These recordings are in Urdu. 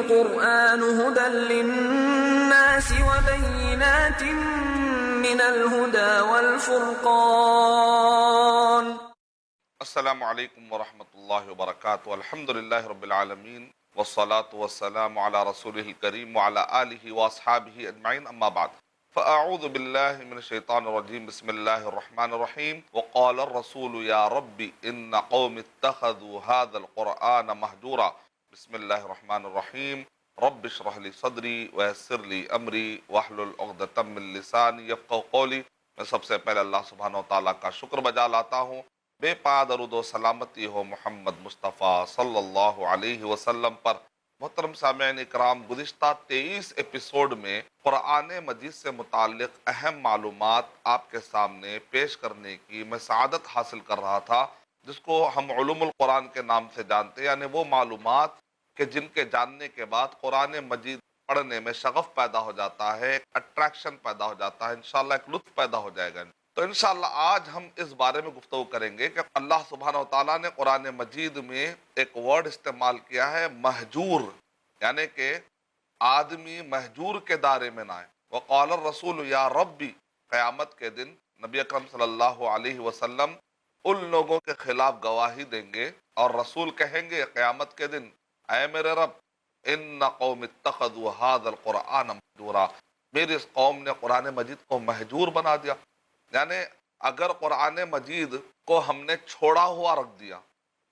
القرآن هدى للناس وبينات من الهدى والفرقان. السلام علیکم ورحمۃ اللہ وبرکاتہ. الحمد للہ رب العالمین والصلاة والسلام علی رسولہ الکریم وعلی آلہ واصحابہ اجمعین، اما بعد فاعوذ باللہ من الشیطان الرجیم. بسم اللہ الرحمن الرحیم. وقال الرسول یا رب ان قوم اتخذوا هذا القرآن مہجورا. بسم اللہ الرحمن الرحیم. رب اشرح لی صدری ویسر لی امری واحلل عقدۃ من لسانی یفقہوا قولی. میں سب سے پہلے اللہ سبحانہ وتعالیٰ کا شکر بجا لاتا ہوں. بے پا درود و سلامتی ہو محمد مصطفیٰ صلی اللہ علیہ وسلم پر. محترم سامعین اکرام، گزشتہ 23 ایپیسوڈ میں قرآن مجید سے متعلق اہم معلومات آپ کے سامنے پیش کرنے کی میں سعادت حاصل کر رہا تھا، جس کو ہم علوم القرآن کے نام سے جانتے ہیں، یعنی وہ معلومات کہ جن کے جاننے کے بعد قرآن مجید پڑھنے میں شغف پیدا ہو جاتا ہے، ایک اٹریکشن پیدا ہو جاتا ہے، انشاءاللہ ایک لطف پیدا ہو جائے گا. تو انشاءاللہ آج ہم اس بارے میں گفتگو کریں گے کہ اللہ سبحانہ وتعالیٰ نے قرآن مجید میں ایک ورڈ استعمال کیا ہے، مہجور، یعنی کہ آدمی مہجور کے دائرے میں نہ آئے. وقال الرسول یا ربی، قیامت کے دن نبی اکرم صلی اللہ علیہ وسلم ان لوگوں کے خلاف گواہی دیں گے اور رسول کہیں گے قیامت کے دن، اے میرے رب، ان قوم اتخذوا هذا القرآن مہجورا، میری اس قوم نے قرآن مجید کو مہجور بنا دیا. یعنی اگر قرآن مجید کو ہم نے چھوڑا ہوا رکھ دیا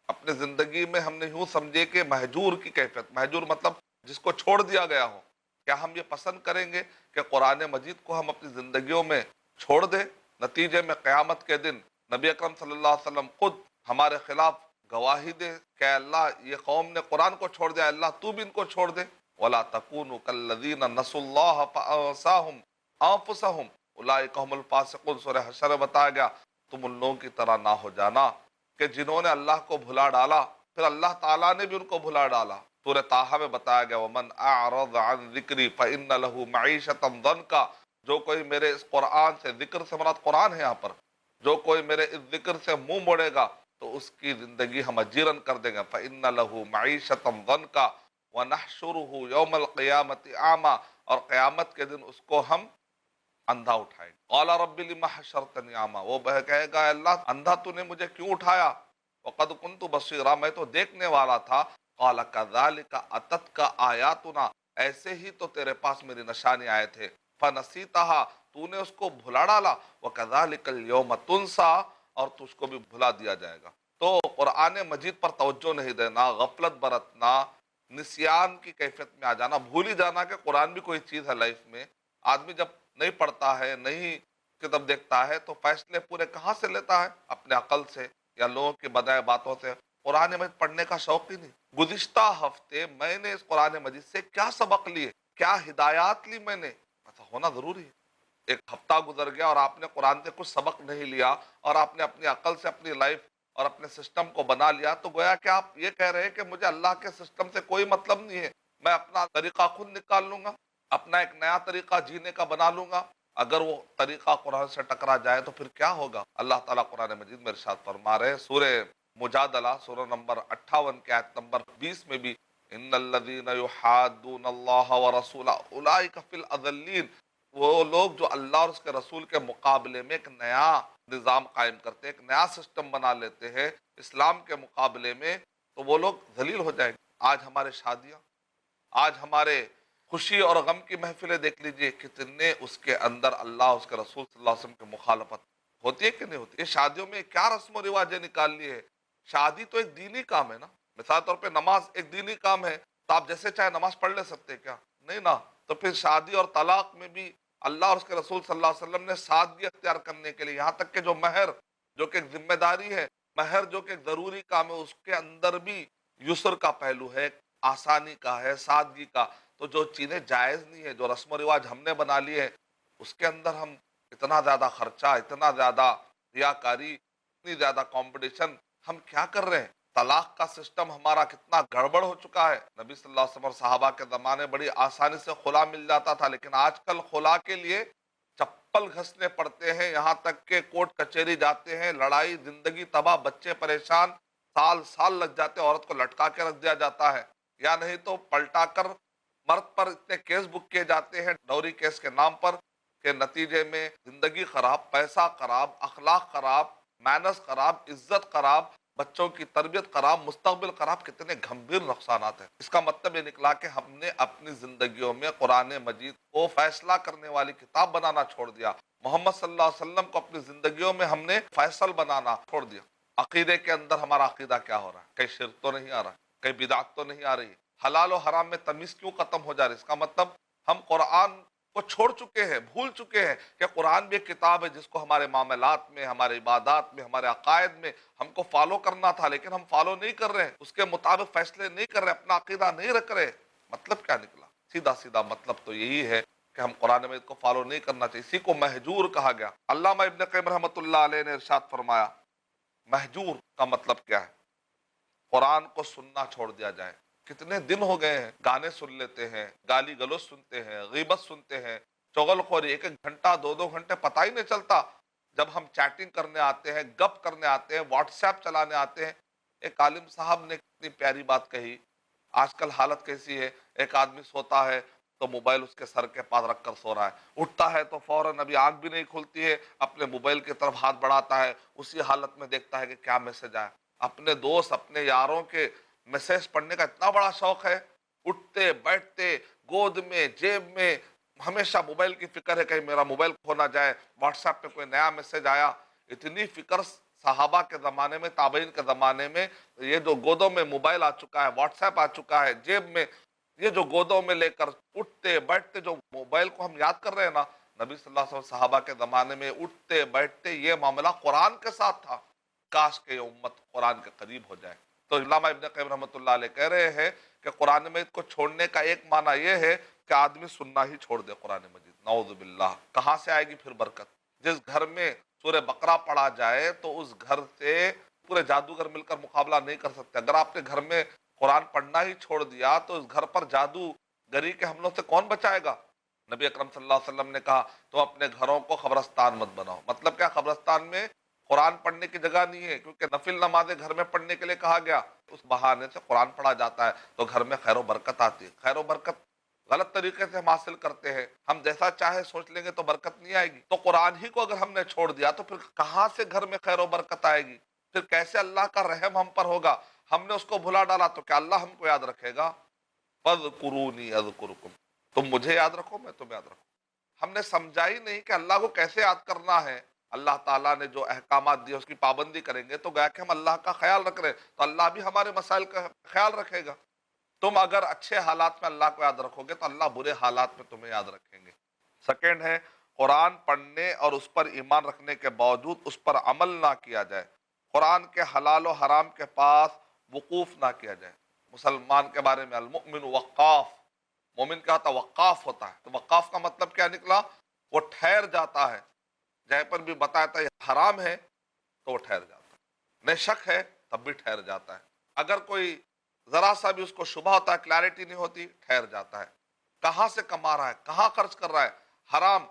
اپنے زندگی میں، ہم نے یوں سمجھے کہ مہجور کی کیفیت، مہجور مطلب جس کو چھوڑ دیا گیا ہو، کیا ہم یہ پسند کریں گے کہ قرآن مجید کو ہم اپنی زندگیوں میں چھوڑ دیں؟ نتیجے میں قیامت کے دن نبی اکرم صلی اللہ علیہ وسلم خود ہمارے خلاف گواہی دے کہ اللہ یہ قوم نے قرآن کو چھوڑ دیا، اللہ تو بھی ان کو چھوڑ دے. وَلَا تَكُونُوا كَالَّذِينَ نَسُوا اللَّهَ فَأَنسَاهُمْ أَنفُسَهُمْ اولئک هم الفاسقون. سورہ حشر میں بتایا گیا تم ان لوگوں کی طرح نہ ہو جانا کہ جنہوں نے اللہ کو بھلا ڈالا، پھر اللہ تعالیٰ نے بھی ان کو بھلا ڈالا. سورہ طٰہٰ میں بتایا گیا وَمَنْ أَعْرَضَ عَنْ ذِكْرِي فَإِنَّ لَهُ مَعِيشَةً ضَنْكًا، جو کوئی میرے اس قرآن سے، ذکر سے مراد قرآن ہے یہاں پر، جو کوئی میرے اس ذکر سے منہ موڑے گا تو اس کی زندگی ہم اجیرن کر دیں گے. فَإِنَّ لَهُ مَعِيشَةً ضَنْكًا وَنَحْشُرُهُ يَوْمَ الْقِيَامَةِ أَعْمَى، اور قیامت کے دن اس کو ہم اندھا اٹھائے. قال رب لم حشرتنی اعمی، وہ کہے گا اللہ اندھا تو نے مجھے کیوں اٹھایا؟ وقد كنت بصیرا، میں تو دیکھنے والا تھا. قال كذلك اتتك آیاتنا، ایسے ہی تو تیرے پاس میری نشانی آئے تھے. فنسیتها، تو نے اس کو بھلا ڈالا. وكذلك اليوم تنسى، اور تجھ کو بھی بھلا دیا جائے گا. تو قرآن مجید پر توجہ نہیں دینا، غفلت برتنا، نسیان کی کیفیت میں آ جانا، بھول ہی جانا کہ قرآن بھی کوئی چیز ہے لائف میں. آدمی جب نہیں پڑھتا ہے، نہیں کتاب دیکھتا ہے، تو فیصلے پورے کہاں سے لیتا ہے؟ اپنے عقل سے یا لوگوں کی بدائے باتوں سے. قرآن مجید پڑھنے کا شوق ہی نہیں. گزشتہ ہفتے میں نے اس قرآن مجید سے کیا سبق لیے، کیا ہدایات لی میں نے، ایسا ہونا ضروری ہے. ایک ہفتہ گزر گیا اور آپ نے قرآن سے کچھ سبق نہیں لیا اور آپ نے اپنی عقل سے اپنی لائف اور اپنے سسٹم کو بنا لیا، تو گویا کہ آپ یہ کہہ رہے ہیں کہ مجھے اللہ کے سسٹم سے کوئی مطلب نہیں ہے، میں اپنا طریقہ خود نکال لوں گا، اپنا ایک نیا طریقہ جینے کا بنا لوں گا. اگر وہ طریقہ قرآن سے ٹکرا جائے تو پھر کیا ہوگا؟ اللہ تعالیٰ قرآن مجید میں ارشاد فرما رہے ہیں سورہ مجادلہ سورہ نمبر 58 کے آیت نمبر 20 میں بھی، ان الذین یحادون اللہ ورسولہ اولئک فی الاذلین، وہ لوگ جو اللہ اور اس کے رسول کے مقابلے میں ایک نیا نظام قائم کرتے ہیں، ایک نیا سسٹم بنا لیتے ہیں اسلام کے مقابلے میں، تو وہ لوگ ذلیل ہو جائیں گے. آج ہمارے شادیاں، آج ہمارے خوشی اور غم کی محفلیں دیکھ لیجئے، کتنے اس کے اندر اللہ اس کے رسول صلی اللہ علیہ وسلم کی مخالفت ہوتی ہے کہ نہیں ہوتی؟ یہ شادیوں میں کیا رسم و رواج نکال لیے ہے؟ شادی تو ایک دینی کام ہے نا. مثال طور پہ نماز ایک دینی کام ہے، تو آپ جیسے چاہے نماز پڑھ لے سکتے کیا؟ نہیں نا. تو پھر شادی اور طلاق میں بھی اللہ اور اس کے رسول صلی اللہ علیہ وسلم نے سادگی اختیار کرنے کے لیے، یہاں تک کہ جو مہر جو کہ ایک ذمہ داری ہے، مہر جو کہ ایک ضروری کام ہے، اس کے اندر بھی یسر کا پہلو ہے، آسانی کا ہے، سادگی کا. تو جو چیزیں جائز نہیں ہے، جو رسم و رواج ہم نے بنا لیے ہیں، اس کے اندر ہم اتنا زیادہ خرچہ، اتنا زیادہ ریاکاری، اتنی زیادہ کمپٹیشن ہم کیا کر رہے ہیں؟ طلاق کا سسٹم ہمارا کتنا گڑبڑ ہو چکا ہے. نبی صلی اللہ علیہ وسلم اور صحابہ کے زمانے بڑی آسانی سے خلا مل جاتا تھا، لیکن آج کل خلا کے لیے چپل گھسنے پڑتے ہیں، یہاں تک کہ کورٹ کچہری جاتے ہیں، لڑائی، زندگی تباہ، بچے پریشان، سال سال لگ جاتے ہیں، عورت کو لٹکا کے رکھ دیا جاتا ہے. یا نہیں تو پلٹا کر مرد پر اتنے کیس بک کیے جاتے ہیں ڈوری کیس کے نام پر کہ نتیجے میں زندگی خراب، پیسہ خراب، اخلاق خراب، مینرز خراب، عزت خراب، بچوں کی تربیت خراب، مستقبل خراب، کتنے گھمبیر نقصانات ہیں۔ اس کا مطلب یہ نکلا کہ ہم نے اپنی زندگیوں میں قرآن مجید کو فیصلہ کرنے والی کتاب بنانا چھوڑ دیا، محمد صلی اللہ علیہ وسلم کو اپنی زندگیوں میں ہم نے فیصل بنانا چھوڑ دیا۔ عقیدے کے اندر ہمارا عقیدہ کیا ہو رہا ہے؟ کہیں شرک تو نہیں آ رہا، کہیں بدعت تو نہیں آ رہی، حلال و حرام میں تمیز کیوں ختم ہو جا رہی؟ اس کا مطلب ہم قرآن کو چھوڑ چکے ہیں، بھول چکے ہیں کہ قرآن بھی ایک کتاب ہے جس کو ہمارے معاملات میں، ہمارے عبادات میں، ہمارے عقائد میں ہم کو فالو کرنا تھا، لیکن ہم فالو نہیں کر رہے ہیں، اس کے مطابق فیصلے نہیں کر رہے، اپنا عقیدہ نہیں رکھ رہے۔ مطلب کیا نکلا؟ سیدھا سیدھا مطلب تو یہی ہے کہ ہم قرآن مجید کو فالو نہیں کرنا چاہیے، اسی کو مہجور کہا گیا۔ علامہ ابن قیم رحمۃ اللہ علیہ نے ارشاد فرمایا، مہجور کا مطلب کیا ہے؟ قرآن کو سننا چھوڑ دیا جائے۔ کتنے دن ہو گئے ہیں گانے سن لیتے ہیں، گالی گلوچ سنتے ہیں، غیبت سنتے ہیں، چغل خوری، ایک ایک گھنٹہ، دو دو گھنٹے پتہ ہی نہیں چلتا۔ جب ہم چیٹنگ کرنے آتے ہیں، گپ کرنے آتے ہیں، واٹس ایپ چلانے آتے ہیں۔ ایک عالم صاحب نے کتنی پیاری بات کہی، آج کل حالت کیسی ہے، ایک آدمی سوتا ہے تو موبائل اس کے سر کے پاس رکھ کر سو رہا ہے، اٹھتا ہے تو فوراً ابھی آنکھ بھی نہیں کھلتی ہے، اپنے موبائل کی طرف ہاتھ بڑھاتا ہے، اسی حالت میں دیکھتا ہے کہ کیا میسج آیا۔ اپنے دوست، اپنے یاروں کے میسج پڑھنے کا اتنا بڑا شوق ہے، اٹھتے بیٹھتے گود میں، جیب میں، ہمیشہ موبائل کی فکر ہے، کہیں میرا موبائل کھو نہ جائے، واٹس ایپ پہ کوئی نیا میسج آیا۔ اتنی فکر صحابہ کے زمانے میں، تابعین کے زمانے میں، یہ جو گودوں میں موبائل آ چکا ہے، واٹس ایپ آ چکا ہے، جیب میں، یہ جو گودوں میں لے کر اٹھتے بیٹھتے جو موبائل کو ہم یاد کر رہے ہیں نا، نبی صلی اللہ علیہ وسلم صحابہ کے زمانے میں اٹھتے بیٹھتے یہ معاملہ قرآن کے ساتھ تھا۔ کاش کہ یہ امت قرآن کے قریب ہو جائے۔ تو علامہ ابن قیم رحمۃ اللہ علیہ کہہ رہے ہیں کہ قرآن مجید کو چھوڑنے کا ایک معنی یہ ہے کہ آدمی سننا ہی چھوڑ دے قرآن مجید۔ نعوذ باللہ، کہاں سے آئے گی پھر برکت؟ جس گھر میں سورہ بقرہ پڑھا جائے تو اس گھر سے پورے جادوگر مل کر مقابلہ نہیں کر سکتے۔ اگر آپ نے گھر میں قرآن پڑھنا ہی چھوڑ دیا تو اس گھر پر جادو گری کے حملوں سے کون بچائے گا؟ نبی اکرم صلی اللہ علیہ وسلم نے کہا تو اپنے گھروں کو قبرستان مت بناؤ۔ مطلب کیا؟ قبرستان میں قرآن پڑھنے کی جگہ نہیں ہے، کیونکہ نفل نمازیں گھر میں پڑھنے کے لیے کہا گیا، اس بہانے سے قرآن پڑھا جاتا ہے تو گھر میں خیر و برکت آتی ہے۔ خیر و برکت غلط طریقے سے ہم حاصل کرتے ہیں، ہم جیسا چاہے سوچ لیں گے تو برکت نہیں آئے گی۔ تو قرآن ہی کو اگر ہم نے چھوڑ دیا تو پھر کہاں سے گھر میں خیر و برکت آئے گی؟ پھر کیسے اللہ کا رحم ہم پر ہوگا؟ ہم نے اس کو بھلا ڈالا تو کیا اللہ ہم کو یاد رکھے گا؟ فَاذْكُرُونِي أَذْكُرْكُمْ، تم مجھے یاد رکھو میں تمہیں یاد رکھوں۔ ہم نے سمجھا ہی نہیں کہ اللہ کو کیسے یاد کرنا ہے۔ اللہ تعالیٰ نے جو احکامات دیے اس کی پابندی کریں گے تو گویا کہ ہم اللہ کا خیال رکھ رہے ہیں، تو اللہ بھی ہمارے مسائل کا خیال رکھے گا۔ تم اگر اچھے حالات میں اللہ کو یاد رکھو گے تو اللہ برے حالات میں تمہیں یاد رکھیں گے۔ سیکنڈ ہے، قرآن پڑھنے اور اس پر ایمان رکھنے کے باوجود اس پر عمل نہ کیا جائے، قرآن کے حلال و حرام کے پاس وقوف نہ کیا جائے۔ مسلمان کے بارے میں المؤمن وقاف، مومن کیا ہوتا ہے؟ وقاف ہوتا ہے۔ تو وقاف کا مطلب کیا نکلا؟ وہ ٹھہر جاتا ہے، جہاں پر بھی بتایا تھا یہ حرام ہے تو وہ ٹھہر جاتا ہے، نہیں شک ہے تب بھی ٹھہر جاتا ہے، اگر کوئی ذرا سا بھی اس کو شبہ ہوتا ہے، کلیئرٹی نہیں ہوتی، ٹھہر جاتا ہے۔ کہاں سے کما رہا ہے، کہاں خرچ کر رہا ہے؟ حرام۔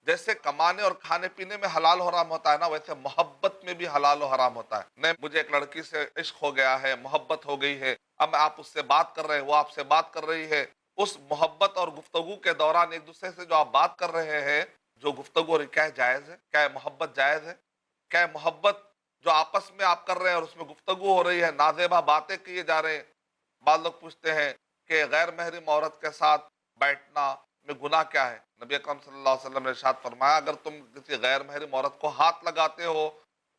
جیسے کمانے اور کھانے پینے میں حلال و حرام ہوتا ہے نا، ویسے محبت میں بھی حلال و حرام ہوتا ہے۔ نہیں، مجھے ایک لڑکی سے عشق ہو گیا ہے، محبت ہو گئی ہے، اب آپ اس سے بات کر رہے ہیں، وہ آپ سے بات کر رہی ہے، اس محبت اور گفتگو کے دوران ایک دوسرے سے جو آپ بات کر رہے ہیں، جو گفتگو اور کیا جائز ہے؟ کیا محبت جائز ہے؟ کیا محبت جو آپس میں آپ کر رہے ہیں اور اس میں گفتگو ہو رہی ہے، نازیبہ باتیں کیے جا رہے ہیں؟ بعض لوگ پوچھتے ہیں کہ غیر محرم عورت کے ساتھ بیٹھنا میں گناہ کیا ہے؟ نبی اکرم صلی اللہ علیہ وسلم نے ارشاد فرمایا، اگر تم کسی غیر محرم عورت کو ہاتھ لگاتے ہو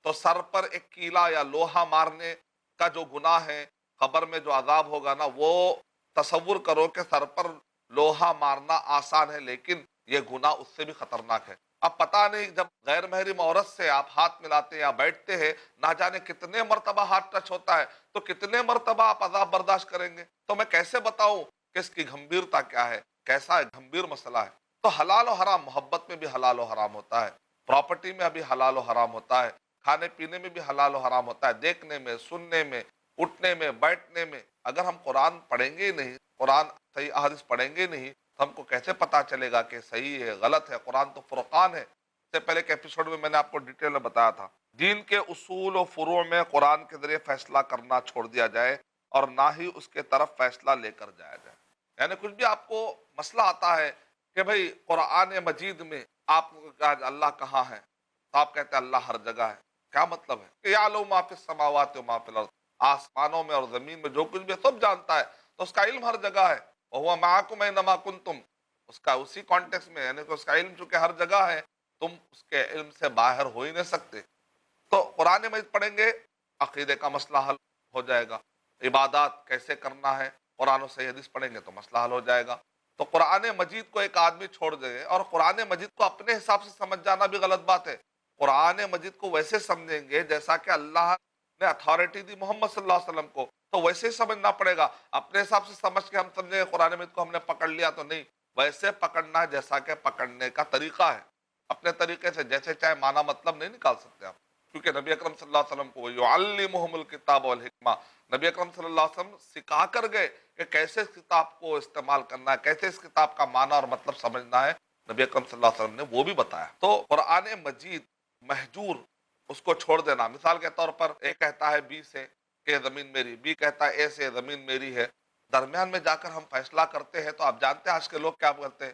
تو سر پر ایک کیلا یا لوہا مارنے کا جو گناہ ہے، قبر میں جو عذاب ہوگا نا، وہ تصور کرو کہ سر پر لوہا مارنا آسان ہے، لیکن یہ گناہ اس سے بھی خطرناک ہے۔ اب پتہ نہیں جب غیر محرم عورت سے آپ ہاتھ ملاتے یا بیٹھتے ہیں، نہ جانے کتنے مرتبہ ہاتھ ٹچ ہوتا ہے، تو کتنے مرتبہ آپ عذاب برداشت کریں گے؟ تو میں کیسے بتاؤں کہ اس کی گھمبیرتا کیا ہے، کیسا گھمبیر مسئلہ ہے؟ تو حلال و حرام، محبت میں بھی حلال و حرام ہوتا ہے، پراپرٹی میں بھی حلال و حرام ہوتا ہے، کھانے پینے میں بھی حلال و حرام ہوتا ہے، دیکھنے میں، سننے میں، اٹھنے میں، بیٹھنے میں۔ اگر ہم قرآن پڑھیں گے نہیں، قرآن صحیح احادیث پڑھیں گے نہیں، تو ہم کو کیسے پتا چلے گا کہ صحیح ہے غلط ہے؟ قرآن تو فرقان ہے۔ اس سے پہلے کے ایپیسوڈ میں نے آپ کو ڈیٹیل میں بتایا تھا، دین کے اصول و فروع میں قرآن کے ذریعے فیصلہ کرنا چھوڑ دیا جائے اور نہ ہی اس کے طرف فیصلہ لے کر جایا جائے۔ یعنی کچھ بھی آپ کو مسئلہ آتا ہے کہ بھئی قرآن مجید میں آپ کو کہا اللہ کہاں ہے، تو آپ کہتے ہیں اللہ ہر جگہ ہے۔ کیا مطلب ہے کہ یعلم ما فی السماوات و ما فی الارض، آسمانوں میں اور زمین میں جو کچھ بھی سب جانتا ہے، تو اس کا علم ہر جگہ ہے۔ وہو معکم اینما کنتم، اس کا اسی کانٹیکس میں، یعنی کہ اس کا علم چونکہ ہر جگہ ہے، تم اس کے علم سے باہر ہو ہی نہیں سکتے۔ تو قرآن مجید پڑھیں گے، عقیدے کا مسئلہ حل ہو جائے گا، عبادات کیسے کرنا ہے، قرآن و صحیح حدیث پڑھیں گے تو مسئلہ حل ہو جائے گا۔ تو قرآن مجید کو ایک آدمی چھوڑ دے، اور قرآن مجید کو اپنے حساب سے سمجھ جانا بھی غلط بات ہے۔ قرآن مجید کو ویسے سمجھیں گے جیسا کہ اللہ نے اتھارٹی دی محمد صلی اللہ علیہ وسلم کو، تو ویسے ہی سمجھنا پڑے گا۔ اپنے حساب سے سمجھ کے ہم سمجھیں گے قرآن مجید کو ہم نے پکڑ لیا، تو نہیں، ویسے پکڑنا ہے جیسا کہ پکڑنے کا طریقہ ہے۔ اپنے طریقے سے جیسے چاہے معنی مطلب نہیں نکال سکتے آپ، کیونکہ نبی اکرم صلی اللہ علیہ وسلم کو یعلمہم الکتاب والحکمہ، نبی اکرم صلی اللہ علیہ وسلم سکھا کر گئے کہ کیسے اس کتاب کو استعمال کرنا ہے، کیسے اس کتاب کا معنی اور مطلب سمجھنا ہے، نبی اکرم صلی اللہ علیہ وسلم نے وہ بھی بتایا۔ تو قرآن مجید مہجور، اس کو چھوڑ دینا، مثال کے طور پر اے کہتا ہے بی سے کہ زمین میری، بی کہتا ہے اے سے زمین میری ہے، درمیان میں جا کر ہم فیصلہ کرتے ہیں۔ تو آپ جانتے ہیں آج کے لوگ کیا کرتے ہیں،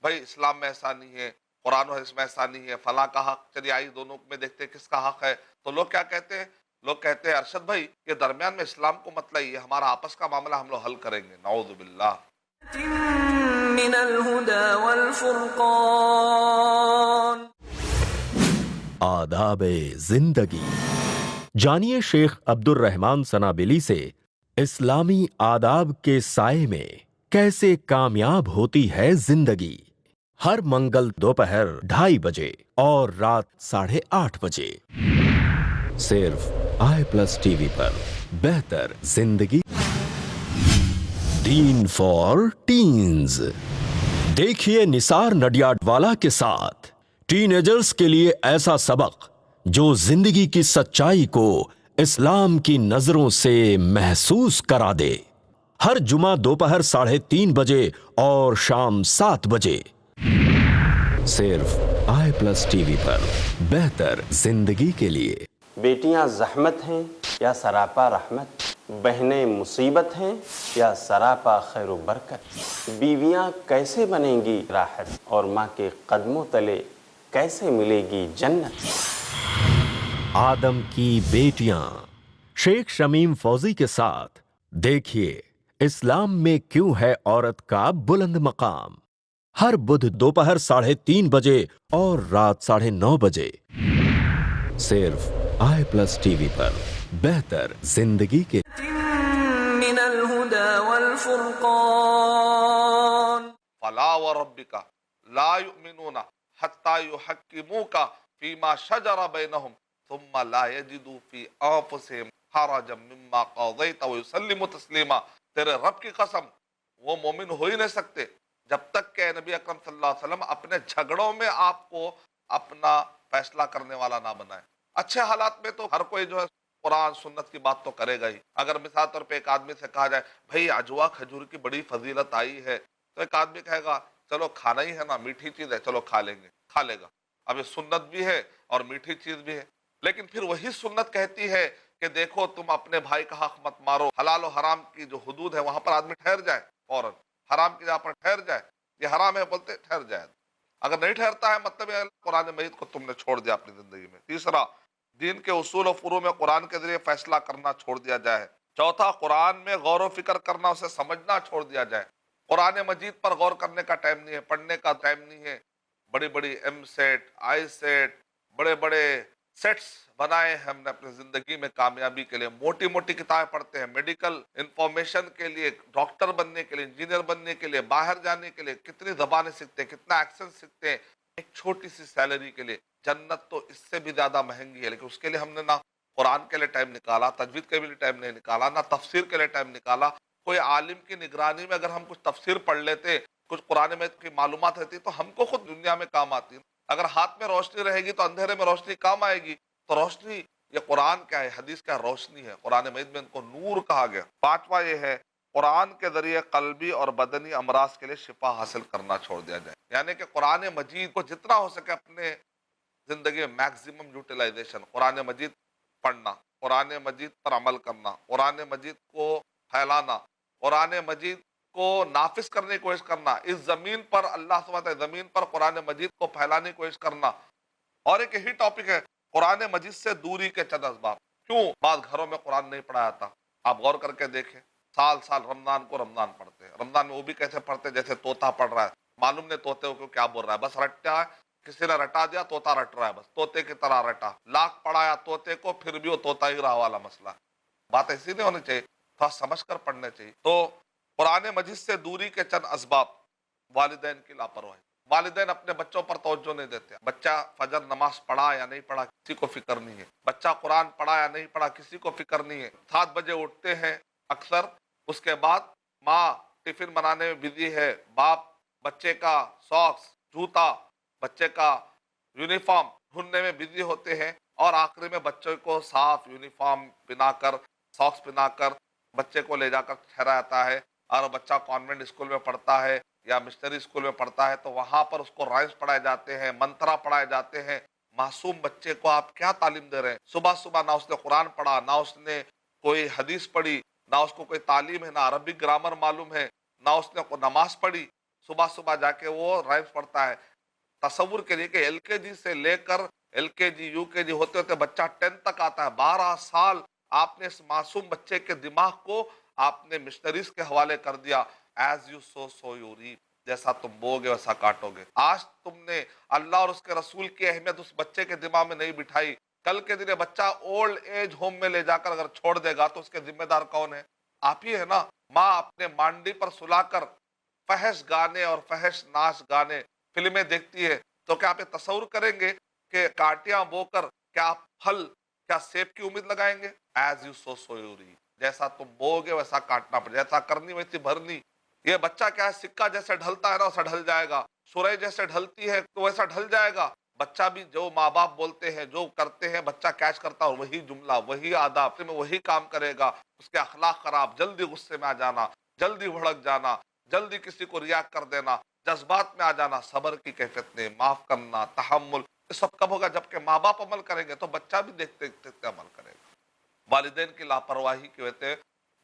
بھائی اسلام میں ایسا نہیں ہے، قرآن و حدیث میں ایسا نہیں ہے، فلاں کا حق، چلیے آئی دونوں میں دیکھتے ہیں کس کا حق ہے۔ تو لوگ کیا کہتے ہیں، لوگ کہتے ہیں ارشد بھائی یہ درمیان میں اسلام کو مت لائیے، ہمارا آپس کا معاملہ ہم لوگ حل کریں گے۔ نعوذ باللہ۔ من الهدى والفرقان۔ آداب زندگی، جانیے شیخ عبد الرحمن سنابلی سے اسلامی آداب کے سائے میں کیسے کامیاب ہوتی ہے زندگی۔ ہر منگل دوپہر 2:30 بجے اور رات 8:30 بجے صرف i+TV پر۔ بہتر زندگی، دین فار ٹینز۔ دیکھیے نثار نڈیاڈوالا کے ساتھ ٹین ایجرز کے لیے ایسا سبق جو زندگی کی سچائی کو اسلام کی نظروں سے محسوس کرا دے۔ ہر جمعہ دوپہر 3:30 بجے اور شام 7 بجے صرف i+TV پر۔ بہتر زندگی کے لیے۔ بیٹیاں زحمت ہیں یا سراپا رحمت، بہنیں مصیبت ہیں یا سراپا خیر و برکت، بیویاں کیسے بنیں گی راحت، اور ماں کے قدموں تلے کیسے ملے گی جنت۔ آدم کی بیٹیاں، شیخ شمیم فوزی کے ساتھ دیکھیے اسلام میں کیوں ہے عورت کا بلند مقام۔ ہر بدھ دوپہر 3:30 بجے اور رات 9:30 بجے صرف i+TV پر۔ بہتر زندگی کے من الهدى والفرقان۔ فلا وربک لا یؤمنون حتی یحکموک فیما شجر بینہم ثم لا یجدوا فی انفسہم حرجا مما قضیت ویسلموا تسلیما۔ تیرے رب کی قسم، وہ مومن ہو ہی نہیں سکتے جب تک کہ نبی اکرم صلی اللہ علیہ وسلم اپنے جھگڑوں میں آپ کو اپنا فیصلہ کرنے والا نہ بنائے۔ اچھے حالات میں تو ہر کوئی جو ہے قرآن سنت کی بات تو کرے گا ہی۔ اگر مثال طور پہ ایک آدمی سے کہا جائے بھائی عجوا کھجور کی بڑی فضیلت آئی ہے، تو ایک آدمی کہے گا چلو کھانا ہی ہے نا، میٹھی چیز ہے، چلو کھا لیں گے، کھا لے گا۔ اب یہ سنت بھی ہے اور میٹھی چیز بھی ہے، لیکن پھر وہی سنت کہتی ہے کہ دیکھو تم اپنے بھائی کا حق مت مارو، حلال و حرام کی جو حدود ہے وہاں پر آدمی ٹھہر جائے، فوراً حرام کی جگہ پر ٹھہر جائے، یہ حرام ہے بولتے ٹھہر جائے۔ اگر نہیں ٹھہرتا ہے مطلب یہ قرآن مجید کو تم نے چھوڑ دیا اپنی زندگی میں۔ تیسرا، دین کے اصول و فروع میں قرآن کے ذریعے فیصلہ کرنا چھوڑ دیا جائے۔ چوتھا، قرآن میں غور و فکر کرنا، اسے سمجھنا چھوڑ دیا جائے۔ قرآن مجید پر غور کرنے کا ٹائم نہیں ہے، پڑھنے کا ٹائم نہیں ہے۔ بڑی بڑی ایم سیٹ، آئی سیٹ، بڑے بڑے سیٹس بنائے ہیں ہم نے اپنی زندگی میں کامیابی کے لیے، موٹی موٹی کتابیں پڑھتے ہیں میڈیکل انفارمیشن کے لیے، ڈاکٹر بننے کے لیے، انجینئر بننے کے لیے، باہر جانے کے لیے، کتنی زبانیں سیکھتے ہیں، کتنا ایکسن سیکھتے ہیں ایک چھوٹی سی سیلری کے لیے۔ جنت تو اس سے بھی زیادہ مہنگی ہے، لیکن اس کے لیے ہم نے نہ قرآن کے لیے ٹائم نکالا، تجوید کے لیے ٹائم نہیں نکالا، نہ تفسیر کے لیے ٹائم نکالا۔ کوئی عالم کی نگرانی میں اگر ہم کچھ تفسیر پڑھ لیتے، کچھ قرآن میں کی معلومات رہتی تو ہم کو خود دنیا میں کام آتی۔ اگر ہاتھ میں روشنی رہے گی تو اندھیرے میں روشنی کام آئے گی۔ تو روشنی، یہ قرآن کیا ہے، حدیث کیا روشنی ہے، قرآن مجید میں ان کو نور کہا گیا۔ پانچواں یہ ہے، قرآن کے ذریعے قلبی اور بدنی امراض کے لیے شفا حاصل کرنا چھوڑ دیا جائے۔ یعنی کہ قرآن مجید کو جتنا ہو سکے اپنے زندگی میں میکسیمم یوٹیلائزیشن، قرآن مجید پڑھنا، قرآن مجید پر عمل کرنا، قرآن مجید کو پھیلانا، قرآن مجید کو نافذ کرنے کی کوشش کرنا، اس زمین پر اللہ سبحانہ وتعالی زمین پر قرآن مجید کو پھیلانے کی کوشش کرنا۔ اور ایک یہی ٹاپک ہے قرآن مجید سے دوری کے چند اسباب۔ کیوں بعض گھروں میں قرآن نہیں پڑھا جاتا؟ آپ غور کر کے دیکھیں، سال سال رمضان کو رمضان پڑھتے ہیں، رمضان میں وہ بھی کیسے پڑھتے ہیں جیسے طوطا پڑھ رہا ہے، معلوم نہیں طوطے کو کیا بول رہا ہے، بس رٹا ہے، کسی نے رٹا دیا، طوطا رٹ رہا ہے، بس طوطے کی طرح رٹا، لاکھ پڑھایا طوطے کو پھر بھی وہ طوطا ہی رہا والا مسئلہ۔ بات ایسی نہیں ہونی چاہیے، تھوڑا سمجھ کر پڑھنے چاہیے۔ تو قرآن مجید سے دوری کے چند اسباب: والدین کی لاپرواہی، والدین اپنے بچوں پر توجہ نہیں دیتے، بچہ فجر نماز پڑھا یا نہیں پڑھا کسی کو فکر نہیں ہے، بچہ قرآن پڑھا یا نہیں پڑھا کسی کو فکر نہیں ہے، 7 بجے اٹھتے ہیں اکثر، اس کے بعد ماں ٹفن بنانے میں بزی ہے، باپ بچے کا ساکس، جوتا، بچے کا یونیفارم ڈھونڈنے میں بزی ہوتے ہیں، اور آخری میں بچے کو صاف یونیفارم پہنا کر، ساکس پہنا کر بچے کو لے جا کر ٹھہرایا جاتا ہے، اور بچہ کانوینٹ اسکول میں پڑھتا ہے یا مشنری اسکول میں پڑھتا ہے تو وہاں پر اس کو رائمس پڑھائے جاتے ہیں، منترا پڑھائے جاتے ہیں۔ معصوم بچے کو آپ کیا تعلیم دے رہے ہیں؟ صبح صبح نہ اس نے قرآن پڑھا، نہ اس نے کوئی حدیث پڑھی، نہ اس کو کوئی تعلیم ہے، نہ عربک گرامر معلوم ہے، نہ اس نے کوئی نماز پڑھی، صبح صبح جا کے وہ رائمس پڑھتا ہے۔ تصور کے لیے کہ ایل کے جی سے لے کر ایل کے جی یو کے جی ہوتے ہوتے بچہ 10 تک آتا ہے، 12 سال آپ نے اس معصوم بچے کے دماغ کو آپ نے مشنریز کے حوالے کر دیا۔ As you sow so you reap, جیسا تم بوگے ویسا کاٹو گے۔ آج تم نے اللہ اور اس کے رسول کی اہمیت اس بچے کے دماغ میں نہیں بٹھائی، کل کے دن یہ بچہ اولڈ ایج ہوم میں لے جا کر اگر چھوڑ دے گا تو اس کے ذمہ دار کون ہے؟ آپ ہی ہے نا۔ ماں اپنے مانڈی پر سلا کر فحش گانے اور فحش ناچ گانے فلمیں دیکھتی ہے، تو کیا آپ یہ تصور کریں گے کہ کاٹیاں بو کر کیا آپ پھل، کیا سیب کی امید لگائیں گے؟ As you sow so you reap, جیسا تم بوگے ویسا کاٹنا پڑے، جیسا کرنی ویسی بھرنی۔ یہ بچہ کیا ہے، سکہ جیسے ڈھلتا ہے نا ویسا ڈھل جائے گا، سورج جیسے ڈھلتی ہے تو ویسا ڈھل جائے گا۔ بچہ بھی جو ماں باپ بولتے ہیں، جو کرتے ہیں، بچہ کیچ کرتا ہے، اور وہی جملہ، وہی آداب میں وہی کام کرے گا۔ اس کے اخلاق خراب، جلدی غصے میں آ جانا، جلدی بھڑک جانا، جلدی کسی کو ریاکٹ کر دینا، جذبات میں آ جانا، صبر کی کیفیت نہیں، معاف کرنا، تحمل، یہ سب کب ہوگا؟ جبکہ ماں باپ عمل کریں گے تو بچہ بھی دیکھتے دیکھتے عمل کرے گا۔ والدین کی لاپرواہی کی وجہ سے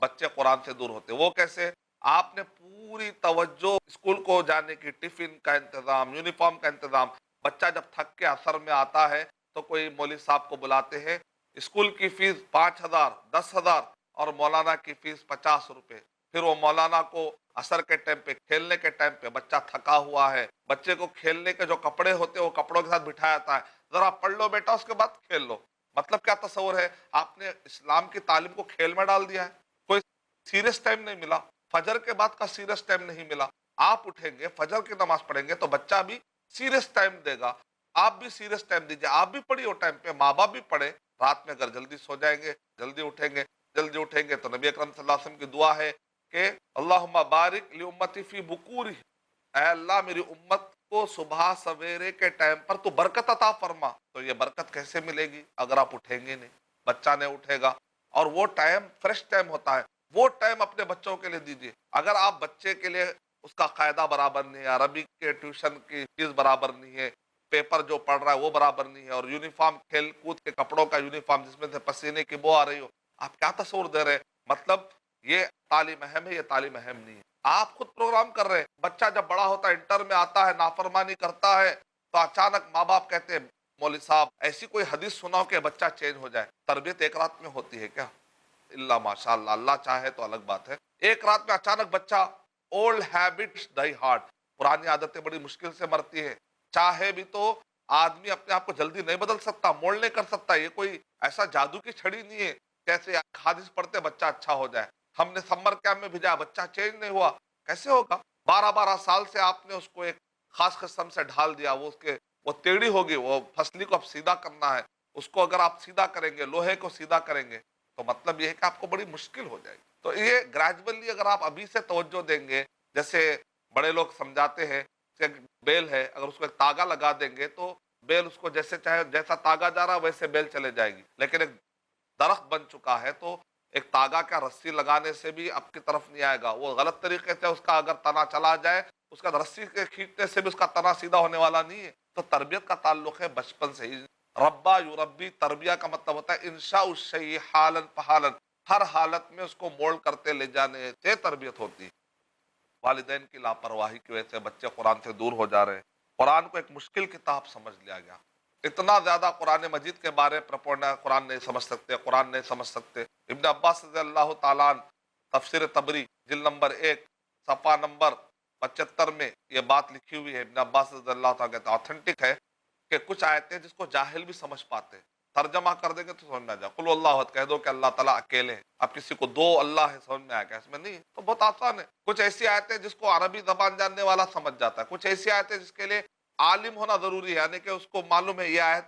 بچے قرآن سے دور ہوتے۔ وہ کیسے؟ آپ نے پوری توجہ اسکول کو جانے کی، ٹفن کا انتظام، یونیفارم کا انتظام، بچہ جب تھک کے اثر میں آتا ہے تو کوئی مولوی صاحب کو بلاتے ہیں، اسکول کی فیس 5,000 10,000 اور مولانا کی فیس 50 روپے۔ پھر وہ مولانا کو اثر کے ٹائم پہ، کھیلنے کے ٹائم پہ، بچہ تھکا ہوا ہے، بچے کو کھیلنے کے جو کپڑے ہوتے ہیں وہ کپڑوں کے ساتھ بٹھایا جاتا ہے، ذرا پڑھ لو بیٹا اس کے بعد کھیل لو۔ مطلب کیا تصور ہے؟ آپ نے اسلام کی تعلیم کو کھیل میں ڈال دیا ہے۔ کوئی سیریس ٹائم نہیں ملا، فجر کے بعد کا سیریس ٹائم نہیں ملا۔ آپ اٹھیں گے، فجر کی نماز پڑھیں گے تو بچہ بھی سیریس ٹائم دے گا، آپ بھی سیریس ٹائم دیجیے، آپ بھی پڑھیے وہ ٹائم پہ، ماں باپ بھی پڑھے۔ رات میں اگر جلدی سو جائیں گے، جلدی اٹھیں گے، جلدی اٹھیں گے تو نبی اکرم صلی اللہ علیہ وسلم کی دعا ہے کہ اللہم بارک لامتی فی بکورہ، اے اللہ میری امت کو صبح سویرے کے ٹائم پر تو برکت عطا فرما۔ تو یہ برکت کیسے ملے گی اگر آپ اٹھیں گے نہیں، بچہ نہیں اٹھے گا؟ اور وہ ٹائم فریش ٹائم ہوتا ہے، وہ ٹائم اپنے بچوں کے لیے دیجیے۔ اگر آپ بچے کے لیے اس کا قاعدہ برابر نہیں ہے، عربی کے ٹیوشن کی فیس برابر نہیں ہے، پیپر جو پڑھ رہا ہے وہ برابر نہیں ہے، اور یونیفارم کھیل کود کے کپڑوں کا یونیفارم جس میں سے پسینے کی بو آ رہی ہو، آپ کیا تصور دے رہے ہیں؟ مطلب یہ تعلیم اہم ہے، یہ تعلیم اہم نہیں ہے۔ آپ خود پروگرام کر رہے ہیں۔ بچہ جب بڑا ہوتا ہے، انٹر میں آتا ہے، نافرمانی کرتا ہے تو اچانک ماں باپ کہتے ہیں مولوی صاحب ایسی کوئی حدیث سناؤ کہ بچہ چینج ہو جائے۔ تربیت ایک رات میں ہوتی ہے کیا؟ اللہ ماشاء اللہ، اللہ چاہے تو الگ بات ہے۔ ایک رات میں اچانک بچہ اولڈ ہیبٹس ڈائی ہارڈ، پرانی عادتیں بڑی مشکل سے مرتی ہے۔ چاہے بھی تو آدمی اپنے آپ کو جلدی نہیں بدل سکتا، مول نہیں کر سکتا، یہ کوئی ایسا جادو کی چھڑی نہیں ہے کیسے حادث پڑھتے بچہ اچھا ہو جائے۔ ہم نے سمر کیمپ میں بھیجا، بچہ چینج نہیں ہوا، کیسے ہوگا؟ 12 سال سے آپ نے اس کو ایک خاص قسم سے ڈھال دیا، وہ ٹیڑھی ہوگی، وہ پھسلی کو اب سیدھا کرنا ہے، اس کو اگر آپ سیدھا کریں گے، لوہے کو سیدھا کریں گے تو مطلب یہ ہے کہ آپ کو بڑی مشکل ہو جائے گی۔ تو یہ گریجولی اگر آپ ابھی سے توجہ دیں گے، جیسے بڑے لوگ سمجھاتے ہیں کہ بیل ہے، اگر اس کو ایک تاگا لگا دیں گے تو بیل اس کو جیسے چاہے، جیسا تاگا جا رہا ویسے بیل چلے جائے گی، لیکن ایک درخت بن چکا ہے تو ایک تاگا کا رسی لگانے سے بھی آپ کی طرف نہیں آئے گا، وہ غلط طریقے سے اس کا اگر تنا چلا جائے، اس کا رسی کے کھینچنے سے بھی اس کا تنا سیدھا ہونے والا نہیں ہے۔ تو تربیت کا تعلق ہے بچپن سے ہی۔ ربا یربی، تربیہ کا مطلب ہوتا ہے انشاء الشیء حالا فحالا، ہر حالت میں اس کو مولڈ کرتے لے جانے سے تربیت ہوتی ہے۔ والدین کی لاپرواہی کی وجہ سے بچے قرآن سے دور ہو جا رہے ہیں۔ قرآن کو ایک مشکل کتاب سمجھ لیا گیا، اتنا زیادہ قرآن مجید کے بارے پروپیگنڈا، قرآن نہیں سمجھ سکتے، قرآن نہیں سمجھ سکتے۔ ابن عباس رضی اللہ تعالیٰ عنہ تفسیر تبری جلد نمبر 1 صفحہ نمبر 75 میں یہ بات لکھی ہوئی ہے۔ ابن عباس رضی اللہ تعالیٰ کہتے ہیں آتھینٹک ہے کہ کچھ آیتیں جس کو جاہل بھی سمجھ پاتے ہیں، ترجمہ کر دیں گے تو سمجھ میں آ جائے۔ قل اللہ احد، کہہ دو کہ اللہ تعالیٰ اکیلے ہیں۔ اب کسی کو دو اللہ ہے سمجھ میں آیا کہ اس میں نہیں ہے، تو بہت آسان ہے۔ کچھ ایسی آیتیں جس کو عربی زبان جاننے والا سمجھ جاتا ہے، کچھ ایسی آیتیں جس کے لیے عالم ہونا ضروری ہے، یعنی کہ اس کو معلوم ہے یہ آیت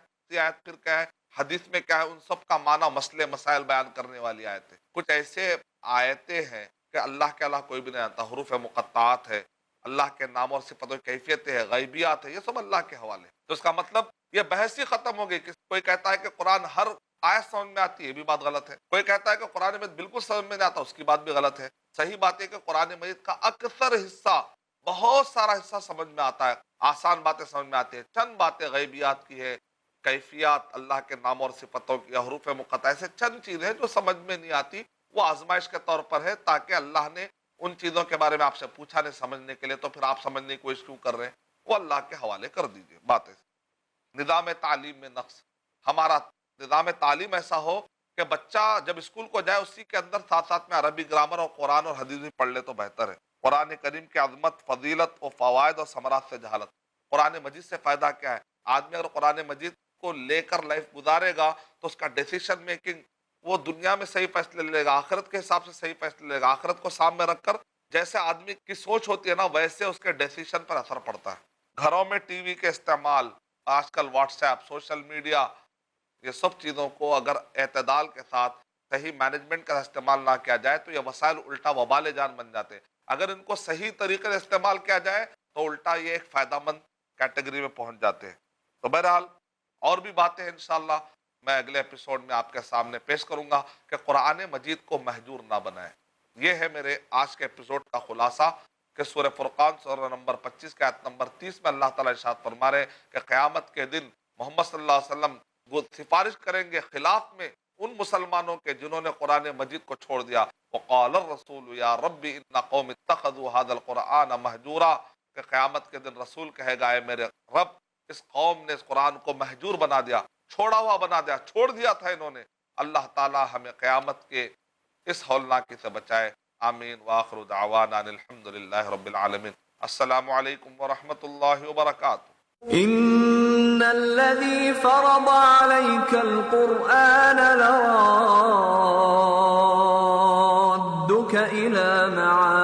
پھر کیا ہے، حدیث میں کیا ہے، ان سب کا معنی مسئلے مسائل بیان کرنے والی آیتیں۔ کچھ ایسے آیتیں ہیں کہ اللہ کے علاوہ کوئی بھی نہیں جانتا، حروف مقطعات ہے، اللہ کے نام اور صفتوں کی کیفیتیں ہے، غیبیات ہے، یہ سب اللہ کے حوالے۔ تو اس کا مطلب یہ بحث ہی ختم ہو گئی کہ کوئی کہتا ہے کہ قرآن ہر آیت سمجھ میں آتی ہے، یہ بھی بات غلط ہے۔ کوئی کہتا ہے کہ قرآن مجید بالکل سمجھ میں نہیں آتا، اس کی بات بھی غلط ہے۔ صحیح بات ہے کہ قرآن مجید کا اکثر حصہ، بہت سارا حصہ سمجھ میں آتا ہے، آسان باتیں سمجھ میں آتی ہیں، چند باتیں غیبیات کی ہے، کیفیات اللہ کے نام اور صفتوں کی، حروف مقطع سے چند چیزیں جو سمجھ میں نہیں آتی، وہ آزمائش کے طور پر ہے، تاکہ اللہ نے ان چیزوں کے بارے میں آپ سے پوچھا نہیں سمجھنے کے لیے، تو پھر آپ سمجھنے کی کوشش کیوں کر رہے ہیں؟ وہ اللہ کے حوالے کر دیجئے باتیں۔ نظام تعلیم میں نقص، ہمارا نظام تعلیم ایسا ہو کہ بچہ جب اسکول کو جائے اسی کے اندر ساتھ ساتھ میں عربی گرامر اور قرآن اور حدیث بھی پڑھ لے تو بہتر ہے۔ قرآن کریم کی عظمت، فضیلت و فوائد اور ثمرات سے جہالت۔ قرآن مجید سے فائدہ کیا ہے؟ آدمی اگر قرآن مجید کو لے کر لائف گزارے گا تو اس کا ڈیسیشن میکنگ، وہ دنیا میں صحیح فیصلے لے گا، آخرت کے حساب سے صحیح فیصلے لے گا۔ آخرت کو سامنے رکھ کر جیسے آدمی کی سوچ ہوتی ہے نا، ویسے اس کے ڈیسیشن پر اثر پڑتا ہے۔ گھروں میں ٹی وی کے استعمال، آج کل واٹس ایپ، سوشل میڈیا، یہ سب چیزوں کو اگر اعتدال کے ساتھ صحیح مینجمنٹ کا استعمال نہ کیا جائے تو یہ وسائل الٹا وبال جان بن جاتے ہیں۔ اگر ان کو صحیح طریقے سے استعمال کیا جائے تو الٹا یہ ایک فائدہ مند کیٹیگری میں پہنچ جاتے ہیں۔ تو بہرحال اور بھی باتیں انشاءاللہ میں اگلے ایپیسوڈ میں آپ کے سامنے پیش کروں گا کہ قرآن مجید کو مہجور نہ بنائیں۔ یہ ہے میرے آج کے ایپیسوڈ کا خلاصہ کہ سورہ فرقان سورہ نمبر 25 کے آیت نمبر 30 میں اللہ تعالیٰ ارشاد فرما رہے کہ قیامت کے دن محمد صلی اللہ علیہ وسلم وہ سفارش کریں گے خلاف میں ان مسلمانوں کے جنہوں نے قرآن مجید کو چھوڑ دیا۔ وقال الرسول یا رب ان قوم اتخذوا هذا القرآن مہجورا، کہ قیامت کے دن رسول کہے گا اے میرے رب، اس قوم نے اس قرآن کو مہجور بنا دیا، چھوڑا ہوا بنا دیا، چھوڑ دیا تھا انہوں نے۔ اللہ تعالیٰ ہمیں قیامت کے اس ہولناکی سے بچائے، آمین۔ وآخر دعوانا الحمدللہ رب العالمین۔ السلام علیکم ورحمۃ اللہ وبرکاتہ۔ إن الذي فرض عليك القرآن لرادك إلى معاد